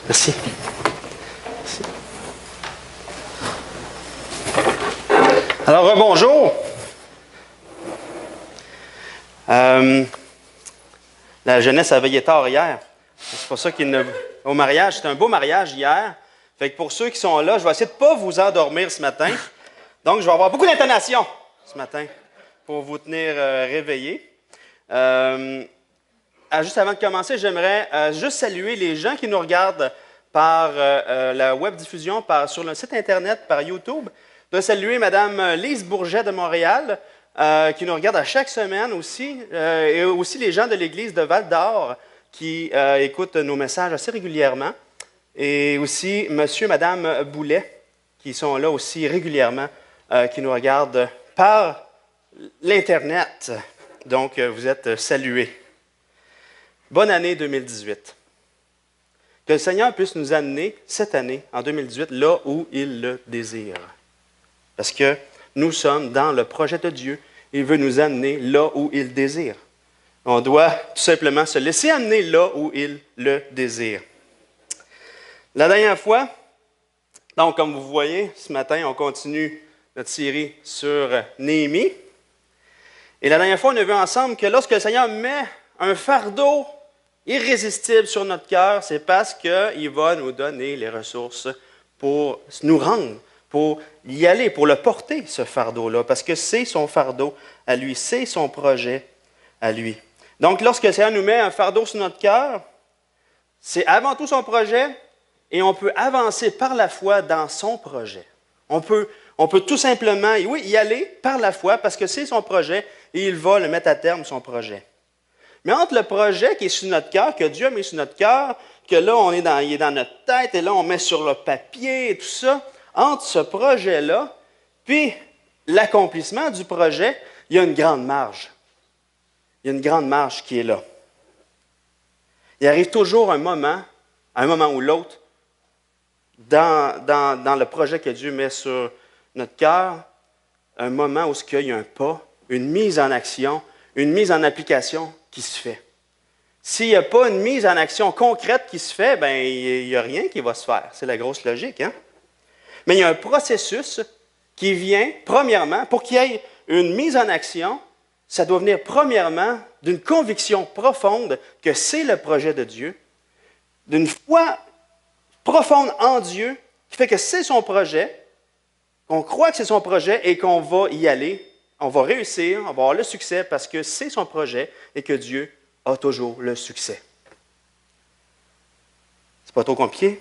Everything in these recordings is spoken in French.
Merci. Alors, bonjour. La jeunesse a veillé tard hier. C'est pour ça au mariage, c'était un beau mariage hier. Fait que pour ceux qui sont là, je vais essayer de ne pas vous endormir ce matin. Donc, je vais avoir beaucoup d'intonation ce matin pour vous tenir réveillés. Juste avant de commencer, j'aimerais juste saluer les gens qui nous regardent par la web diffusion, sur le site Internet, par YouTube. Je dois saluer Mme Lise Bourget de Montréal, qui nous regarde à chaque semaine aussi, et aussi les gens de l'Église de Val-d'Or qui écoutent nos messages assez régulièrement, et aussi M. et Mme Boulet, qui sont là aussi régulièrement, qui nous regardent par l'Internet. Donc, vous êtes salués. Bonne année 2018. Que le Seigneur puisse nous amener cette année, en 2018, là où il le désire. Parce que nous sommes dans le projet de Dieu. Il veut nous amener là où il désire. On doit tout simplement se laisser amener là où il le désire. La dernière fois, donc comme vous voyez, ce matin, on continue notre série sur Néhémie. Et la dernière fois, on a vu ensemble que lorsque le Seigneur met un fardeau irrésistible sur notre cœur, c'est parce qu'il va nous donner les ressources pour nous rendre, pour y aller, pour le porter, ce fardeau-là, parce que c'est son fardeau à lui, c'est son projet à lui. Donc, lorsque le Seigneur nous met un fardeau sur notre cœur, c'est avant tout son projet, et on peut avancer par la foi dans son projet. On peut tout simplement, oui, y aller par la foi, parce que c'est son projet, et il va le mettre à terme, son projet. Mais entre le projet qui est sur notre cœur, que Dieu a mis sur notre cœur, que là, il est dans notre tête, et là, on met sur le papier et tout ça, entre ce projet-là, puis l'accomplissement du projet, il y a une grande marge. Il y a une grande marge qui est là. Il arrive toujours un moment ou l'autre, dans le projet que Dieu met sur notre cœur, un moment où il y a un pas, une mise en action, une mise en application qui se fait. S'il n'y a pas une mise en action concrète qui se fait, bien, il n'y a rien qui va se faire. C'est la grosse logique, hein? Mais il y a un processus qui vient, premièrement, pour qu'il y ait une mise en action, ça doit venir premièrement d'une conviction profonde que c'est le projet de Dieu, d'une foi profonde en Dieu, qui fait que c'est son projet, qu'on croit que c'est son projet et qu'on va y aller, on va réussir, on va avoir le succès parce que c'est son projet et que Dieu a toujours le succès. C'est pas trop compliqué?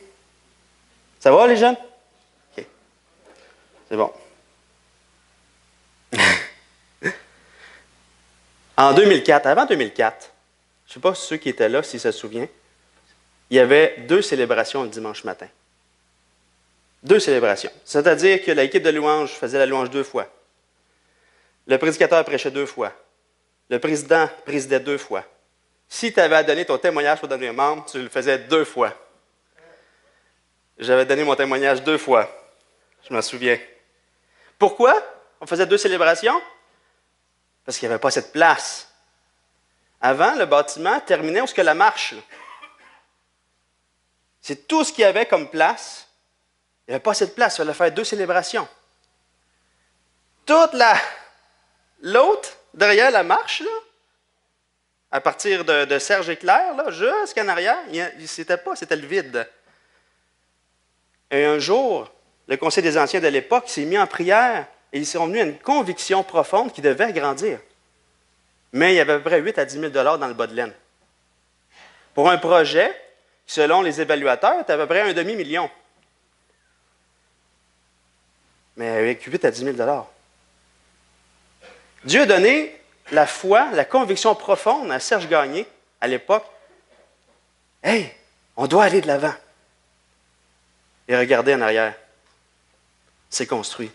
Ça va, les jeunes? OK. C'est bon. En 2004, avant 2004, je ne sais pas ceux qui étaient là, s'ils se souviennent, il y avait 2 célébrations le dimanche matin. 2 célébrations. C'est-à-dire que l'équipe de louange faisait la louange 2 fois. Le prédicateur prêchait 2 fois. Le président présidait 2 fois. Si tu avais à donner ton témoignage pour donner un membre, tu le faisais 2 fois. J'avais donné mon témoignage 2 fois. Je m'en souviens. Pourquoi on faisait 2 célébrations? Parce qu'il n'y avait pas cette place. Avant, le bâtiment terminait où est-ce que la marche. C'est tout ce qu'il y avait comme place. Il n'y avait pas cette place. Il fallait faire 2 célébrations. L'autre, derrière la marche, là, à partir de Serge Éclair, là, jusqu'en arrière, c'était le vide. Et un jour, le Conseil des Anciens de l'époque s'est mis en prière et ils sont venus à une conviction profonde qui devait grandir. Mais il y avait à peu près 8 à 10 000 $ dans le bas de laine. Pour un projet, selon les évaluateurs, c'était à peu près un demi-million. Mais avec 8 à 10 000 $. Dieu a donné la foi, la conviction profonde à Serge Gagné, à l'époque. Hey, on doit aller de l'avant. Et regardez en arrière. C'est construit.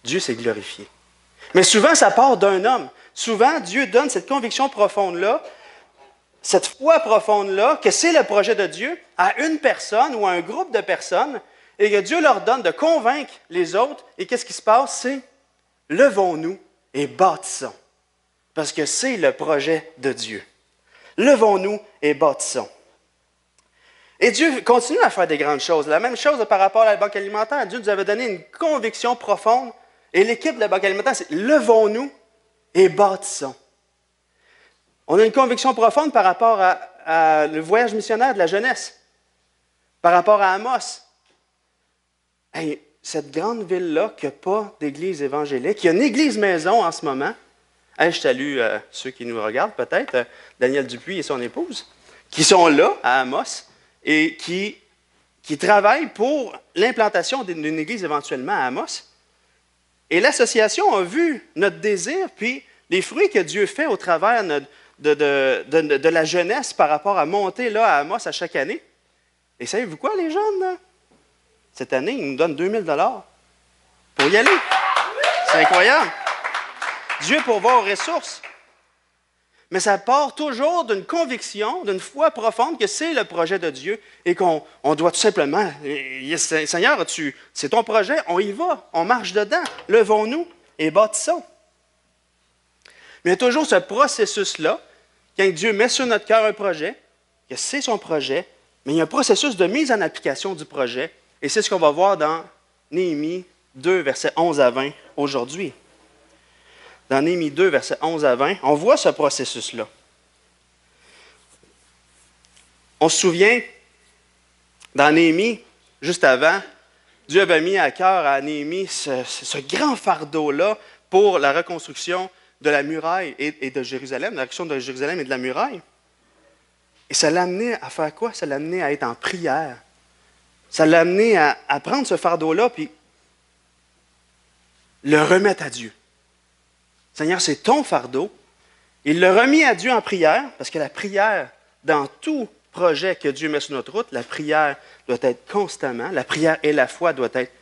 Dieu s'est glorifié. Mais souvent, ça part d'un homme. Souvent, Dieu donne cette conviction profonde-là, cette foi profonde-là, que c'est le projet de Dieu, à une personne ou à un groupe de personnes, et que Dieu leur donne de convaincre les autres. Et qu'est-ce qui se passe? C'est levons-nous et bâtissons. Parce que c'est le projet de Dieu. Levons-nous et bâtissons. Et Dieu continue à faire des grandes choses. La même chose par rapport à la banque alimentaire. Dieu nous avait donné une conviction profonde. Et l'équipe de la banque alimentaire, c'est levons-nous et bâtissons. On a une conviction profonde par rapport à le voyage missionnaire de la jeunesse, par rapport à Amos. Hey, cette grande ville-là qui n'a pas d'église évangélique, qui a une église maison en ce moment. Hey, je salue ceux qui nous regardent peut-être, Daniel Dupuis et son épouse, qui sont là à Amos et qui travaillent pour l'implantation d'une église éventuellement à Amos. Et l'association a vu notre désir, puis les fruits que Dieu fait au travers de la jeunesse par rapport à monter là à Amos à chaque année. Et savez-vous quoi, les jeunes? Là? Cette année, ils nous donnent 2000 $ pour y aller. C'est incroyable. Dieu pourvoit aux ressources. Mais ça part toujours d'une conviction, d'une foi profonde que c'est le projet de Dieu et qu'on doit tout simplement, Seigneur, c'est ton projet, on y va, on marche dedans, levons-nous et bâtissons. Mais il y a toujours ce processus-là, quand Dieu met sur notre cœur un projet, que c'est son projet, mais il y a un processus de mise en application du projet, et c'est ce qu'on va voir dans Néhémie 2, versets 11 à 20 aujourd'hui. Dans Néhémie 2, versets 11 à 20, on voit ce processus-là. On se souvient, dans Néhémie, juste avant, Dieu avait mis à cœur à Néhémie ce grand fardeau-là pour la reconstruction de la muraille et de Jérusalem, la reconstruction de Jérusalem et de la muraille. Et ça l'a amené à faire quoi? Ça l'a amené à être en prière. Ça l'a amené à prendre ce fardeau-là puis le remettre à Dieu. Seigneur, c'est ton fardeau. Il l'a remis à Dieu en prière, parce que la prière, dans tout projet que Dieu met sur notre route, la prière doit être constamment, la prière et la foi doivent être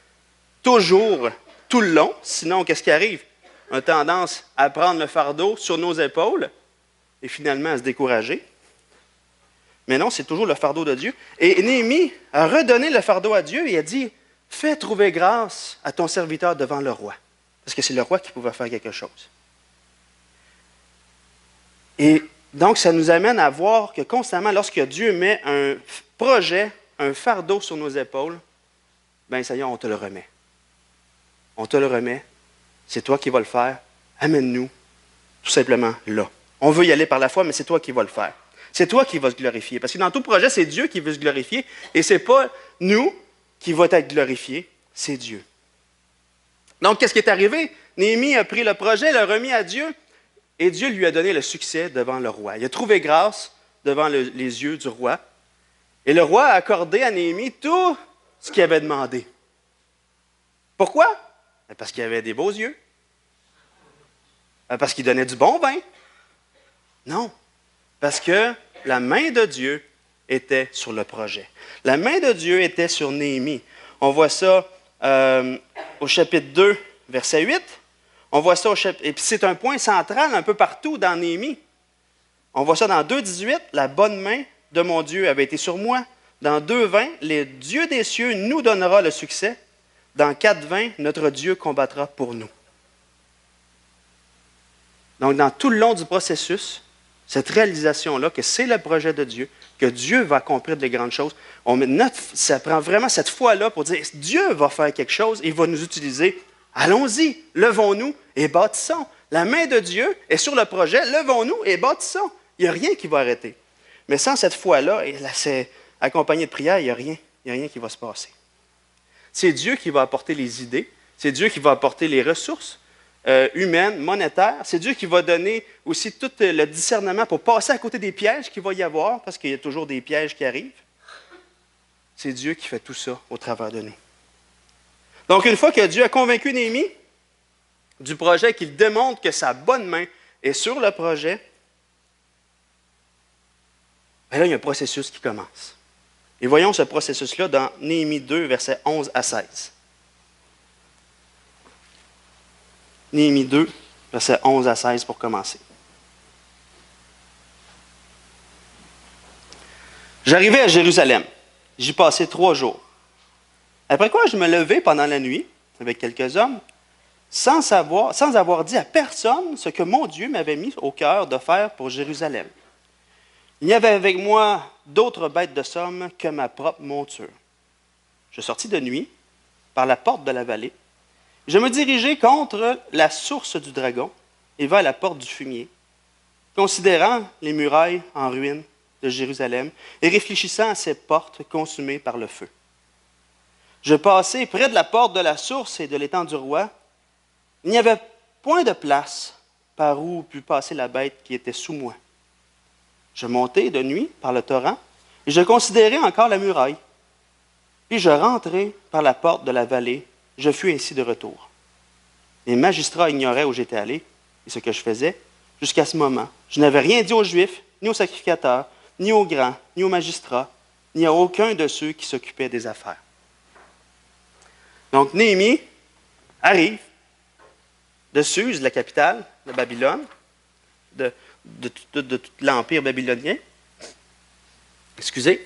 toujours, tout le long. Sinon, qu'est-ce qui arrive? On a tendance à prendre le fardeau sur nos épaules et finalement à se décourager. Mais non, c'est toujours le fardeau de Dieu. Et Néhémie a redonné le fardeau à Dieu et a dit, « Fais trouver grâce à ton serviteur devant le roi. » Parce que c'est le roi qui pouvait faire quelque chose. Et donc, ça nous amène à voir que constamment, lorsque Dieu met un projet, un fardeau sur nos épaules, bien, Seigneur, on te le remet. On te le remet. C'est toi qui vas le faire. Amène-nous tout simplement là. On veut y aller par la foi, mais c'est toi qui vas le faire. C'est toi qui vas se glorifier. Parce que dans tout projet, c'est Dieu qui veut se glorifier. Et ce n'est pas nous qui va être glorifiés, c'est Dieu. Donc, qu'est-ce qui est arrivé? Néhémie a pris le projet, l'a remis à Dieu. Et Dieu lui a donné le succès devant le roi. Il a trouvé grâce devant les yeux du roi. Et le roi a accordé à Néhémie tout ce qu'il avait demandé. Pourquoi? Parce qu'il avait des beaux yeux. Parce qu'il donnait du bon vin. Non. Parce que la main de Dieu était sur le projet. La main de Dieu était sur Néhémie. On voit ça au chapitre 2, verset 8. On voit ça et puis c'est un point central un peu partout dans Néhémie. On voit ça dans 2,18, la bonne main de mon Dieu avait été sur moi. Dans 2,20, le Dieu des cieux nous donnera le succès. Dans 4,20, notre Dieu combattra pour nous. Donc, dans tout le long du processus, cette réalisation-là, que c'est le projet de Dieu, que Dieu va accomplir de grandes choses, ça prend vraiment cette foi-là pour dire, Dieu va faire quelque chose, il va nous utiliser. Allons-y, levons-nous et bâtissons. La main de Dieu est sur le projet, levons-nous et bâtissons. Il n'y a rien qui va arrêter. Mais sans cette foi-là, et là, c'est accompagné de prière, il n'y a rien qui va se passer. C'est Dieu qui va apporter les idées, c'est Dieu qui va apporter les ressources humaines, monétaires, c'est Dieu qui va donner aussi tout le discernement pour passer à côté des pièges qu'il va y avoir, parce qu'il y a toujours des pièges qui arrivent. C'est Dieu qui fait tout ça au travers de nous. Donc, une fois que Dieu a convaincu Néhémie du projet, qu'il démontre que sa bonne main est sur le projet, bien là, il y a un processus qui commence. Et voyons ce processus-là dans Néhémie 2, versets 11 à 16. Néhémie 2, versets 11 à 16 pour commencer. J'arrivais à Jérusalem. J'y passais 3 jours. Après quoi, je me levai pendant la nuit avec quelques hommes, sans avoir dit à personne ce que mon Dieu m'avait mis au cœur de faire pour Jérusalem. Il n'y avait avec moi d'autres bêtes de somme que ma propre monture. Je sortis de nuit par la porte de la vallée. Je me dirigeai contre la source du dragon et vers la porte du fumier, considérant les murailles en ruine de Jérusalem et réfléchissant à ces portes consumées par le feu. Je passai près de la porte de la source et de l'étang du roi. Il n'y avait point de place par où put passer la bête qui était sous moi. Je montai de nuit par le torrent et je considérai encore la muraille. Puis je rentrai par la porte de la vallée. Je fus ainsi de retour. Les magistrats ignoraient où j'étais allé et ce que je faisais jusqu'à ce moment. Je n'avais rien dit aux Juifs, ni aux sacrificateurs, ni aux grands, ni aux magistrats, ni à aucun de ceux qui s'occupaient des affaires. Donc Néhémie arrive de Suse, la capitale de Babylone, de tout l'empire babylonien. Excusez.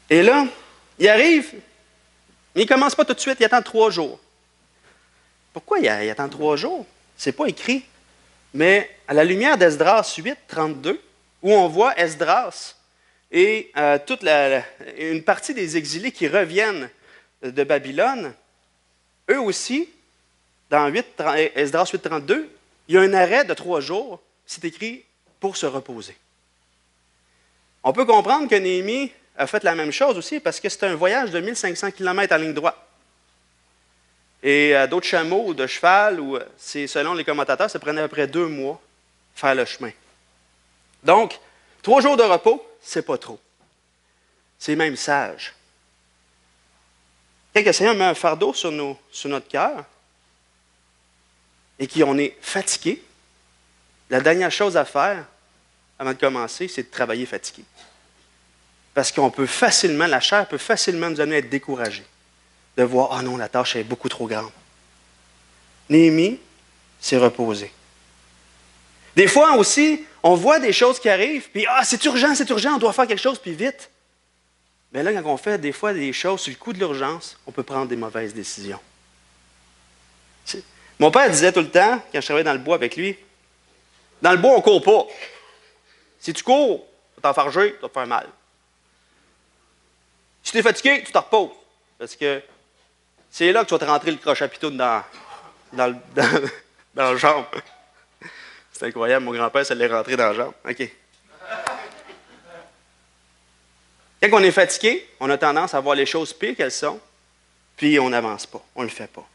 Et là, il arrive, mais il ne commence pas tout de suite, il attend 3 jours. Pourquoi il attend 3 jours? Ce n'est pas écrit. Mais à la lumière d'Esdras 8, 32, où on voit Esdras et une partie des exilés qui reviennent de Babylone, eux aussi, dans Esdras 8, 32, il y a un arrêt de 3 jours, c'est écrit pour se reposer. On peut comprendre que Néhémie a fait la même chose aussi parce que c'est un voyage de 1500 km en ligne droite. Et d'autres chameaux ou de cheval, selon les commentateurs, ça prenait à peu près 2 mois faire le chemin. Donc, 3 jours de repos, c'est pas trop. C'est même sage. Quand le Seigneur met un fardeau sur notre cœur et qu'on est fatigué, la dernière chose à faire avant de commencer, c'est de travailler fatigué. Parce qu'on peut facilement, la chair peut facilement nous amener à être découragés. De voir, ah non, la tâche est beaucoup trop grande. Néhémie s'est reposé. Des fois aussi, on voit des choses qui arrivent, puis c'est urgent, on doit faire quelque chose, puis vite. Mais là, quand on fait des fois des choses sur le coup de l'urgence, on peut prendre des mauvaises décisions. Mon père disait tout le temps, quand je travaillais dans le bois avec lui, dans le bois, on ne court pas. Si tu cours, tu vas t'enfarger, tu vas te faire mal. Si tu es fatigué, tu te reposes. Parce que c'est là que tu vas te rentrer le crochet à pitoune dans la jambe. C'est incroyable, mon grand-père, ça l'est rentré dans la jambe. OK. Quand on est fatigué, on a tendance à voir les choses pires qu'elles sont, puis on n'avance pas, on ne le fait pas.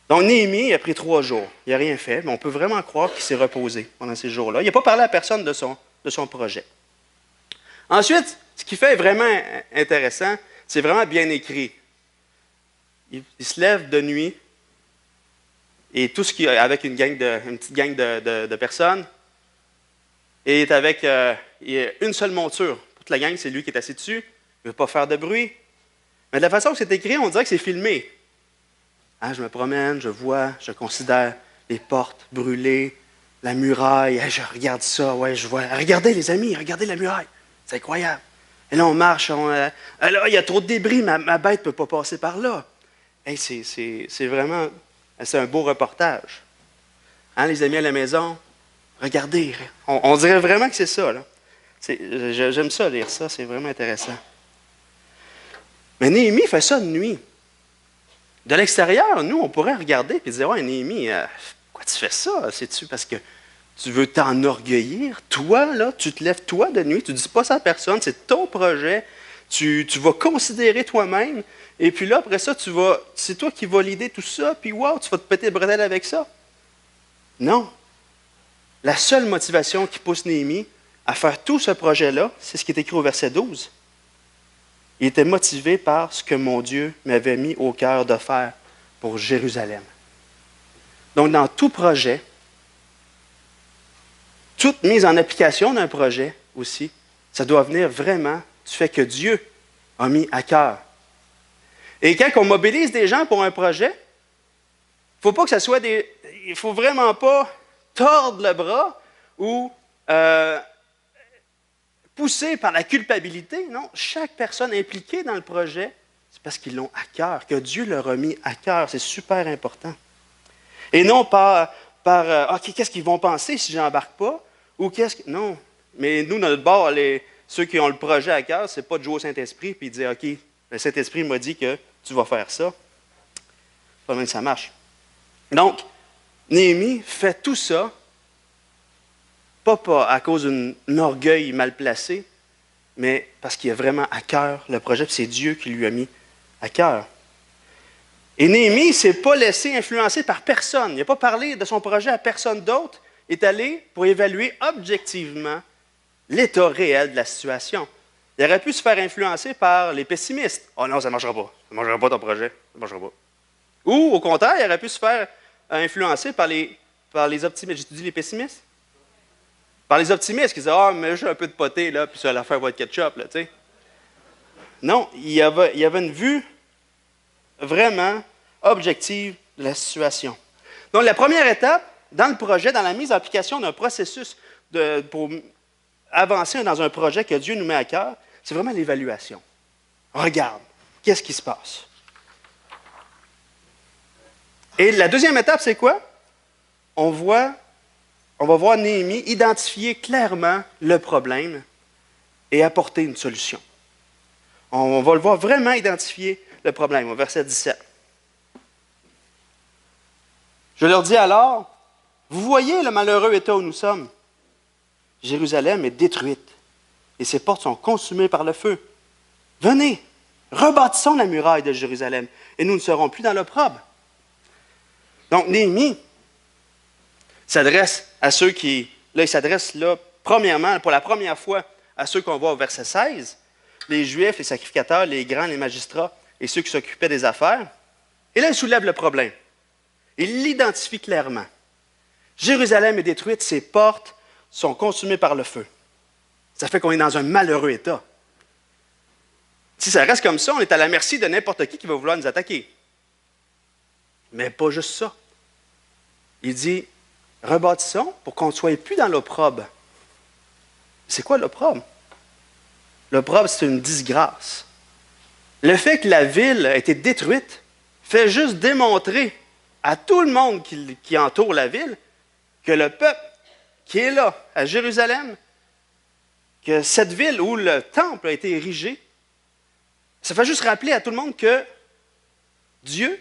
Donc, Néhémie a pris 3 jours. Il n'a rien fait, mais on peut vraiment croire qu'il s'est reposé pendant ces jours-là. Il n'a pas parlé à personne de son projet. Ensuite, ce qui fait vraiment intéressant, c'est vraiment bien écrit. Il se lève de nuit, et tout ce qui avec une petite gang de personnes, et est avec une seule monture. Pour toute la gang, c'est lui qui est assis dessus. Il ne veut pas faire de bruit. Mais de la façon que c'est écrit, on dirait que c'est filmé. Je me promène, je vois, je considère les portes brûlées, la muraille. Je regarde ça, je vois. Regardez les amis, regardez la muraille. C'est incroyable. Et là, on marche. Là, il y a trop de débris, ma bête ne peut pas passer par là. C'est vraiment... C'est un beau reportage. Les amis à la maison, regardez. On dirait vraiment que c'est ça. Là. J'aime ça, lire ça. C'est vraiment intéressant. Mais Néhémie fait ça de nuit. De l'extérieur, nous, on pourrait regarder et dire, Néhémie, pourquoi tu fais ça? C'est-tu parce que tu veux t'enorgueillir? Toi, là, tu te lèves toi de nuit, tu ne dis pas ça à personne, c'est ton projet. Tu vas considérer toi-même. Et puis là, après ça, c'est toi qui vas l'idée tout ça, puis tu vas te péter le bretelle avec ça. Non. La seule motivation qui pousse Néhémie à faire tout ce projet-là, c'est ce qui est écrit au verset 12. Il était motivé par ce que mon Dieu m'avait mis au cœur de faire pour Jérusalem. Donc, dans tout projet, toute mise en application d'un projet aussi, ça doit venir vraiment du fait que Dieu a mis à cœur. Et quand on mobilise des gens pour un projet, il ne faut pas que ça soit il ne faut vraiment pas tordre le bras ou pousser par la culpabilité. Non, chaque personne impliquée dans le projet, c'est parce qu'ils l'ont à cœur, que Dieu leur a mis à cœur. C'est super important. Et non par qu'est-ce qu'ils vont penser si je n'embarque pas? Ou non, Mais nous, dans notre bord, ceux qui ont le projet à cœur, c'est pas de jouer au Saint-Esprit puis de dire, OK, le Saint-Esprit m'a dit que tu vas faire ça. Pas même ça marche. Donc, Néhémie fait tout ça, pas à cause d'un orgueil mal placé, mais parce qu'il a vraiment à cœur le projet, puis c'est Dieu qui lui a mis à cœur. Et Néhémie ne s'est pas laissé influencer par personne. Il n'a pas parlé de son projet à personne d'autre. Il est allé pour évaluer objectivement l'état réel de la situation. Il aurait pu se faire influencer par les pessimistes. « Oh non, ça ne marchera pas. Ça ne marchera pas ton projet. Ça ne marchera pas. » Ou, au contraire, il aurait pu se faire influencer par les optimistes. J'ai dit les pessimistes? Par les optimistes qui disaient « Ah, mais j'ai un peu de poté, là, puis ça, l'affaire va être ketchup. » là, tu sais. Non, il y avait une vue vraiment objective de la situation. Donc, la première étape dans le projet, dans la mise en application d'un processus pour avancer dans un projet que Dieu nous met à cœur, c'est vraiment l'évaluation. Regarde, qu'est-ce qui se passe? Et la deuxième étape, c'est quoi? On va voir Néhémie identifier clairement le problème et apporter une solution. On va le voir vraiment identifier le problème, au verset 17. Je leur dis alors, vous voyez le malheureux état où nous sommes. Jérusalem est détruite et ses portes sont consumées par le feu. Venez, rebâtissons la muraille de Jérusalem et nous ne serons plus dans l'opprobre. Donc, Néhémie s'adresse à ceux qui... Là, il s'adresse, premièrement, pour la première fois, à ceux qu'on voit au verset 16, les Juifs, les sacrificateurs, les grands, les magistrats et ceux qui s'occupaient des affaires. Et là, il soulève le problème. Il l'identifie clairement. Jérusalem est détruite, ses portes sont consumées par le feu. Ça fait qu'on est dans un malheureux état. Si ça reste comme ça, on est à la merci de n'importe qui va vouloir nous attaquer. Mais pas juste ça. Il dit, rebâtissons pour qu'on ne soit plus dans l'opprobre. C'est quoi l'opprobre? L'opprobre, c'est une disgrâce. Le fait que la ville a été détruite fait juste démontrer à tout le monde qui entoure la ville que le peuple qui est là, à Jérusalem, que cette ville où le temple a été érigé, ça fait juste rappeler à tout le monde que Dieu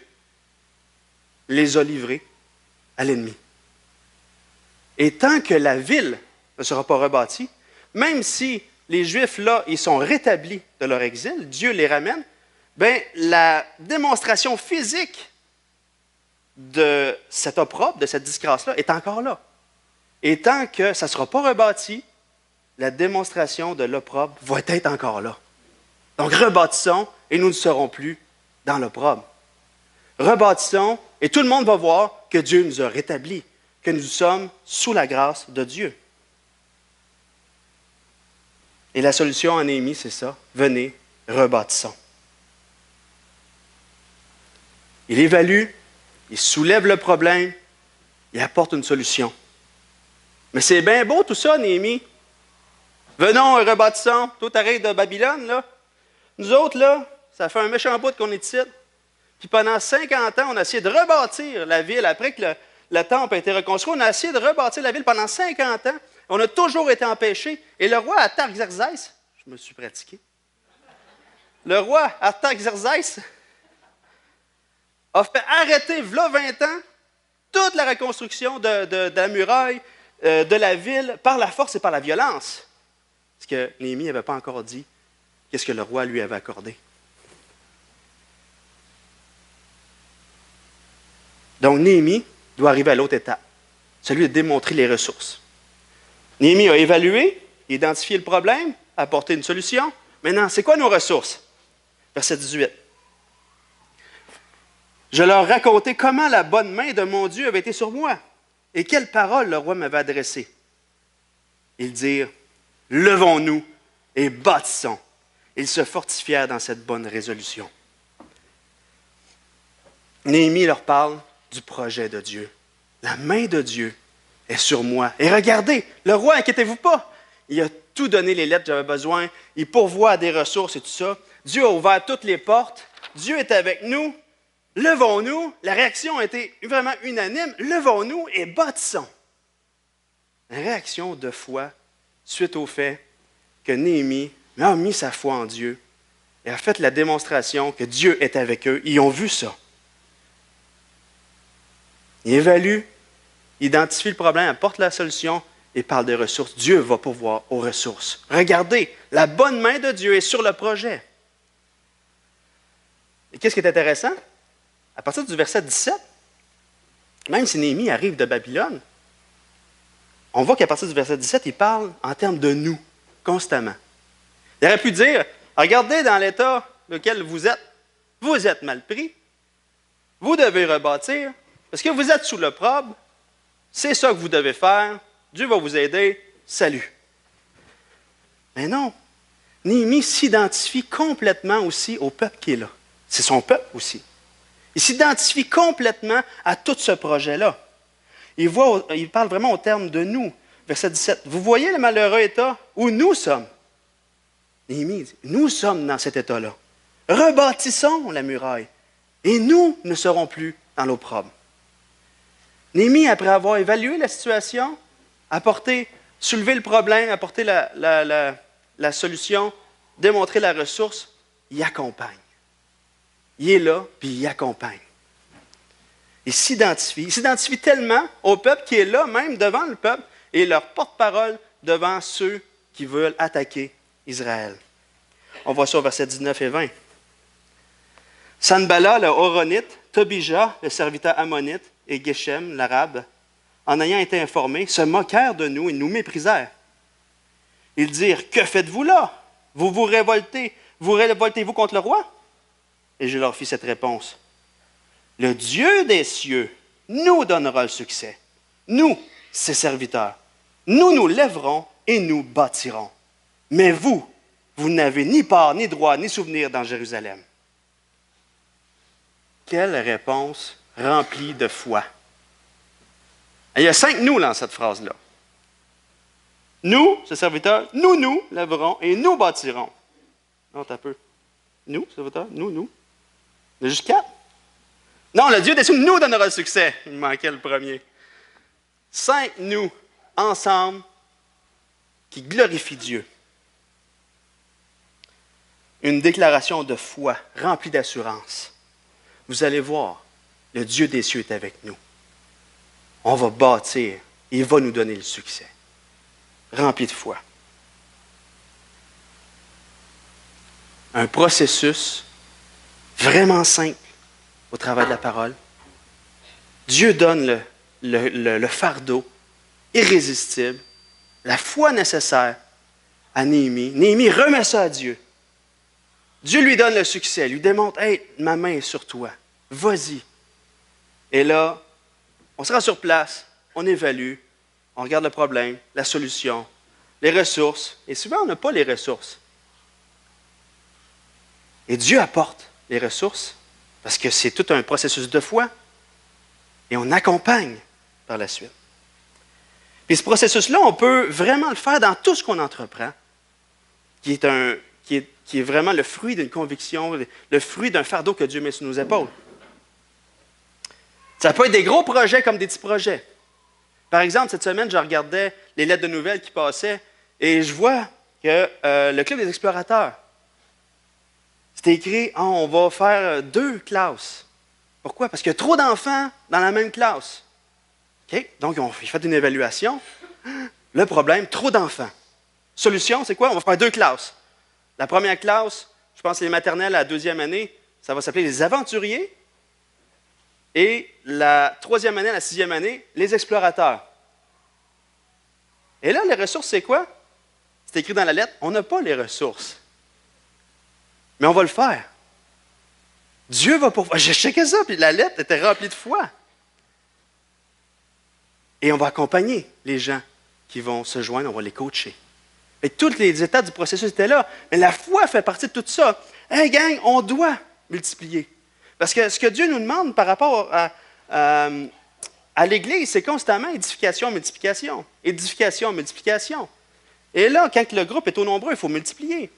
les a livrés à l'ennemi. Et tant que la ville ne sera pas rebâtie, même si les Juifs, là, ils sont rétablis de leur exil, Dieu les ramène, bien, la démonstration physique de cet opprobre, de cette disgrâce-là, est encore là. Et tant que ça ne sera pas rebâti, la démonstration de l'opprobre va être encore là. Donc, rebâtissons et nous ne serons plus dans l'opprobre. Rebâtissons et tout le monde va voir que Dieu nous a rétablis, que nous sommes sous la grâce de Dieu. Et la solution en Néhémie, c'est ça. Venez, rebâtissons. Il évalue, il soulève le problème, il apporte une solution. Mais c'est bien beau tout ça, Néhémie. Venons, rebâtissons. Toi, t'arrêtes de Babylone, là. Nous autres, là, ça fait un méchant bout qu'on est ici. Puis pendant 50 ans, on a essayé de rebâtir la ville. Après que le temple a été reconstruit, on a essayé de rebâtir la ville pendant 50 ans. On a toujours été empêchés. Et le roi Artaxerxès, je me suis pratiqué, le roi Artaxerxès a fait arrêter, v'là 20 ans, toute la reconstruction de la muraille, de la ville, par la force et par la violence. Parce que Néhémie n'avait pas encore dit qu'est-ce que le roi lui avait accordé. Donc, Néhémie doit arriver à l'autre étape, celui de démontrer les ressources. Néhémie a évalué, identifié le problème, apporté une solution. Maintenant, c'est quoi nos ressources? Verset 18. Je leur racontai comment la bonne main de mon Dieu avait été sur moi et quelles paroles le roi m'avait adressées. Ils dirent, levons-nous et bâtissons. Ils se fortifièrent dans cette bonne résolution. Néhémie leur parle du projet de Dieu. La main de Dieu est sur moi. Et regardez, le roi, inquiétez-vous pas, il a tout donné les lettres que j'avais besoin, il pourvoit à des ressources et tout ça. Dieu a ouvert toutes les portes, Dieu est avec nous, levons-nous. La réaction a été vraiment unanime, levons-nous et bâtissons. Une réaction de foi suite au fait que Néhémie a mis sa foi en Dieu et a fait la démonstration que Dieu est avec eux. Ils ont vu ça. Ils évaluent, identifient le problème, apportent la solution et parlent des ressources. Dieu va pourvoir aux ressources. Regardez, la bonne main de Dieu est sur le projet. Et qu'est-ce qui est intéressant? À partir du verset 17, même si Néhémie arrive de Babylone, on voit qu'à partir du verset 17, il parle en termes de nous, constamment. Il aurait pu dire, regardez dans l'état lequel vous êtes mal pris, vous devez rebâtir, parce que vous êtes sous l'opprobre, c'est ça que vous devez faire, Dieu va vous aider, salut. Mais non, Néhémie s'identifie complètement aussi au peuple qui est là. C'est son peuple aussi. Il s'identifie complètement à tout ce projet-là. Il parle vraiment au terme de nous. Verset 17. Vous voyez le malheureux état où nous sommes. Néhémie dit, nous sommes dans cet état-là. Rebâtissons la muraille et nous ne serons plus dans l'opprobre. Néhémie, après avoir évalué la situation, soulevé le problème, apporté la solution, démontré la ressource, il accompagne. Il est là, puis il accompagne. Il s'identifie tellement au peuple qui est là, même devant le peuple, et leur porte-parole devant ceux qui veulent attaquer Israël. On voit ça au verset 19 et 20. Sanballat, le Horonite, Tobija, le serviteur ammonite, et Geshem, l'arabe, en ayant été informés, se moquèrent de nous et nous méprisèrent. Ils dirent, que faites-vous là? Vous révoltez-vous contre le roi? Et je leur fis cette réponse. Le Dieu des cieux nous donnera le succès. Nous, ses serviteurs, nous lèverons et nous bâtirons. Mais vous n'avez ni part, ni droit, ni souvenir dans Jérusalem. Quelle réponse remplie de foi. Et il y a 5 nous dans cette phrase-là. Nous, ses serviteurs, nous lèverons et nous bâtirons. Non, t'as peu. Nous, serviteurs, nous. Il y a juste 4. Non, le Dieu des cieux nous donnera le succès. Il me manquait le premier. 5 nous, ensemble, qui glorifient Dieu. Une déclaration de foi remplie d'assurance. Vous allez voir, le Dieu des cieux est avec nous. On va bâtir, il va nous donner le succès. Rempli de foi. Un processus vraiment simple au travail de la parole. Dieu donne le fardeau irrésistible, la foi nécessaire à Néhémie. Néhémie remet ça à Dieu. Dieu lui donne le succès, lui démontre, « Hey, ma main est sur toi, vas-y. » Et là, on sera sur place, on évalue, on regarde le problème, la solution, les ressources. Et souvent, on n'a pas les ressources. Et Dieu apporte les ressources parce que c'est tout un processus de foi. Et on accompagne par la suite. Et ce processus-là, on peut vraiment le faire dans tout ce qu'on entreprend, qui est vraiment le fruit d'une conviction, le fruit d'un fardeau que Dieu met sur nos épaules. Ça peut être des gros projets comme des petits projets. Par exemple, cette semaine, je regardais les lettres de nouvelles qui passaient et je vois que le Club des explorateurs, c'était écrit, on va faire 2 classes. Pourquoi? Parce qu'il y a trop d'enfants dans la même classe. Okay? Donc, ils ont fait une évaluation. Le problème, trop d'enfants. Solution, c'est quoi? On va faire 2 classes. La première classe, je pense que les maternelles à la 2e année, ça va s'appeler les aventuriers. Et la 3e année, la 6e année, les explorateurs. Et là, les ressources, c'est quoi? C'est écrit dans la lettre, on n'a pas les ressources. Mais on va le faire. Dieu va pouvoir. J'ai checké ça, puis la lettre était remplie de foi. Et on va accompagner les gens qui vont se joindre, on va les coacher. Et toutes les étapes du processus étaient là. Mais la foi fait partie de tout ça. Hey, gang, on doit multiplier. Parce que ce que Dieu nous demande par rapport à l'Église, c'est constamment édification, multiplication. Édification, multiplication. Et là, quand le groupe est au nombreux, il faut multiplier.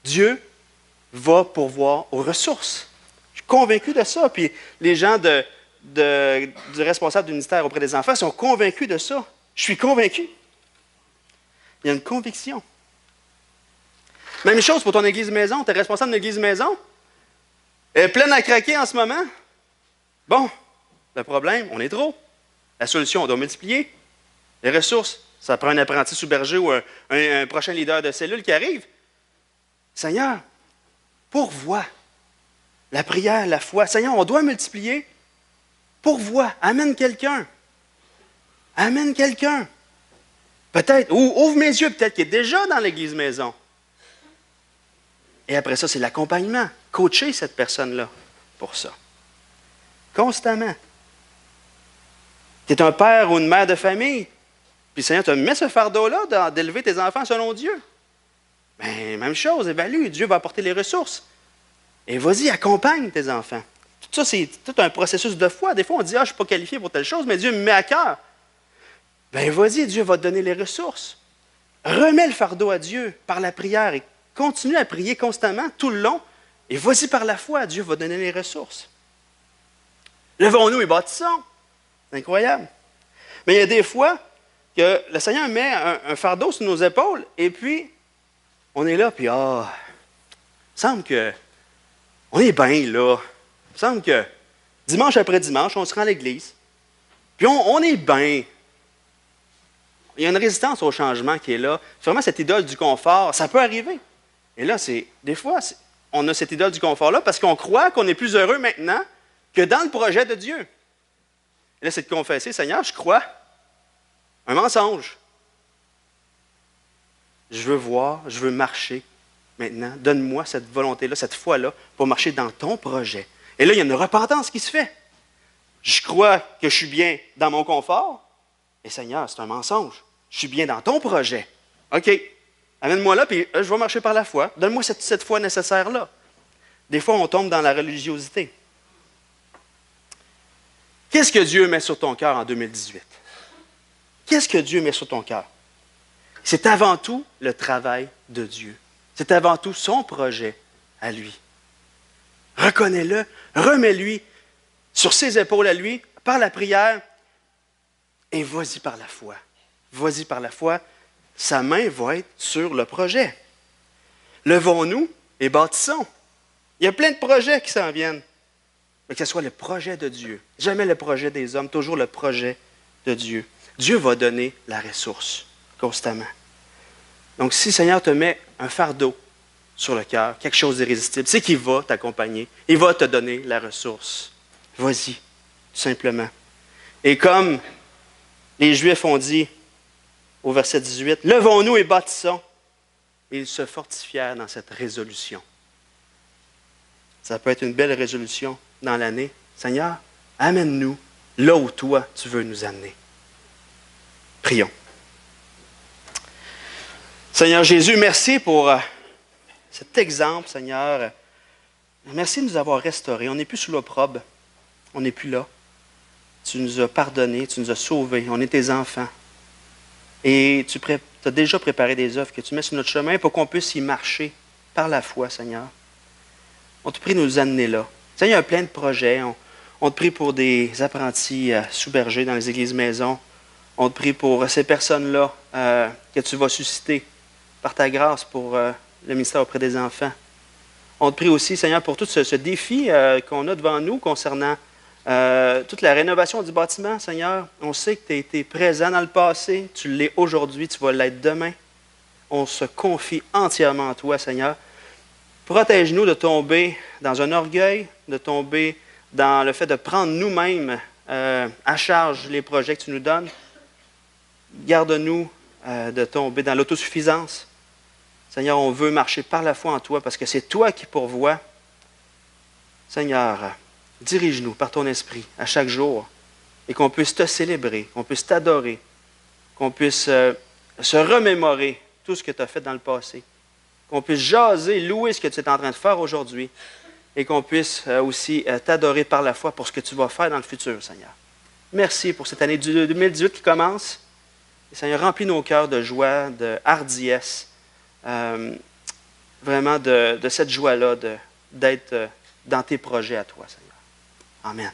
Dieu va pourvoir aux ressources. Je suis convaincu de ça. Puis les gens du responsable du ministère auprès des enfants sont convaincus de ça. Je suis convaincu. Il y a une conviction. Même chose pour ton église maison. Tu es responsable d'une église maison. Elle est pleine à craquer en ce moment. Bon, le problème, on est trop. La solution, on doit multiplier. Les ressources, ça prend un apprenti sous-berger ou un prochain leader de cellule qui arrive. Seigneur, pourvois. La prière, la foi. Seigneur, on doit multiplier. Pourvois. Amène quelqu'un. Amène quelqu'un. Peut-être, ou ouvre mes yeux, peut-être qu'il est déjà dans l'église maison. Et après ça, c'est l'accompagnement. Coacher cette personne-là pour ça. Constamment. Tu es un père ou une mère de famille, puis Seigneur te met ce fardeau-là d'élever tes enfants selon Dieu. Bien, même chose, évalue. Dieu va apporter les ressources. Et vas-y, accompagne tes enfants. Tout ça, c'est tout un processus de foi. Des fois, on dit, je ne suis pas qualifié pour telle chose, mais Dieu me met à cœur. Bien, vas-y, Dieu va te donner les ressources. Remets le fardeau à Dieu par la prière et continue à prier constamment, tout le long. Et vas-y par la foi, Dieu va donner les ressources. Levons-nous et bâtissons. C'est incroyable. Mais il y a des fois que le Seigneur met un fardeau sur nos épaules et puis on est là, puis il semble que on est bien là. Il semble que dimanche après dimanche, on se rend à l'église. Puis on est bien. Il y a une résistance au changement qui est là. C'est vraiment cette idole du confort. Ça peut arriver. Et là, des fois, on a cette idole du confort-là parce qu'on croit qu'on est plus heureux maintenant que dans le projet de Dieu. Et là, c'est de confesser, Seigneur, je crois. Un mensonge. Je veux voir, je veux marcher maintenant. Donne-moi cette volonté-là, cette foi-là, pour marcher dans ton projet. Et là, il y a une repentance qui se fait. Je crois que je suis bien dans mon confort. Et Seigneur, c'est un mensonge. Je suis bien dans ton projet. OK, amène-moi là, puis je vais marcher par la foi. Donne-moi cette foi nécessaire-là. Des fois, on tombe dans la religiosité. Qu'est-ce que Dieu met sur ton cœur en 2018? Qu'est-ce que Dieu met sur ton cœur? C'est avant tout le travail de Dieu. C'est avant tout son projet à lui. Reconnais-le, remets-lui sur ses épaules à lui, par la prière, et vas-y par la foi. Vas-y par la foi. Sa main va être sur le projet. Levons-nous et bâtissons. Il y a plein de projets qui s'en viennent. Mais que ce soit le projet de Dieu. Jamais le projet des hommes, toujours le projet de Dieu. Dieu va donner la ressource constamment. Donc, si le Seigneur te met un fardeau sur le cœur, quelque chose d'irrésistible, c'est qu'il va t'accompagner. Il va te donner la ressource. Vas-y, tout simplement. Et comme les Juifs ont dit au verset 18, « Levons-nous et bâtissons. » Et ils se fortifièrent dans cette résolution. Ça peut être une belle résolution dans l'année. Seigneur, amène-nous là où toi, tu veux nous amener. Prions. Seigneur Jésus, merci pour cet exemple, Seigneur. Merci de nous avoir restaurés. On n'est plus sous l'opprobre. On n'est plus là. Tu nous as pardonnés, tu nous as sauvés. On est tes enfants. Et tu as déjà préparé des œuvres que tu mets sur notre chemin pour qu'on puisse y marcher par la foi, Seigneur. On te prie de nous amener là. Seigneur, il y a plein de projets. On te prie pour des apprentis sous-bergers dans les églises maisons. On te prie pour ces personnes-là que tu vas susciter par ta grâce pour le ministère auprès des enfants. On te prie aussi, Seigneur, pour tout ce défi qu'on a devant nous concernant toute la rénovation du bâtiment, Seigneur. On sait que tu as été présent dans le passé, tu l'es aujourd'hui, tu vas l'être demain. On se confie entièrement en toi, Seigneur. Protège-nous de tomber dans un orgueil, de tomber dans le fait de prendre nous-mêmes à charge les projets que tu nous donnes. Garde-nous de tomber dans l'autosuffisance. Seigneur, on veut marcher par la foi en toi parce que c'est toi qui pourvois. Seigneur, dirige-nous par ton esprit à chaque jour et qu'on puisse te célébrer, qu'on puisse t'adorer, qu'on puisse se remémorer tout ce que tu as fait dans le passé, qu'on puisse jaser, louer ce que tu es en train de faire aujourd'hui et qu'on puisse aussi t'adorer par la foi pour ce que tu vas faire dans le futur, Seigneur. Merci pour cette année 2018 qui commence. Et Seigneur, remplis nos cœurs de joie, de hardiesse, vraiment de cette joie-là d'être dans tes projets à toi, Seigneur. Amen.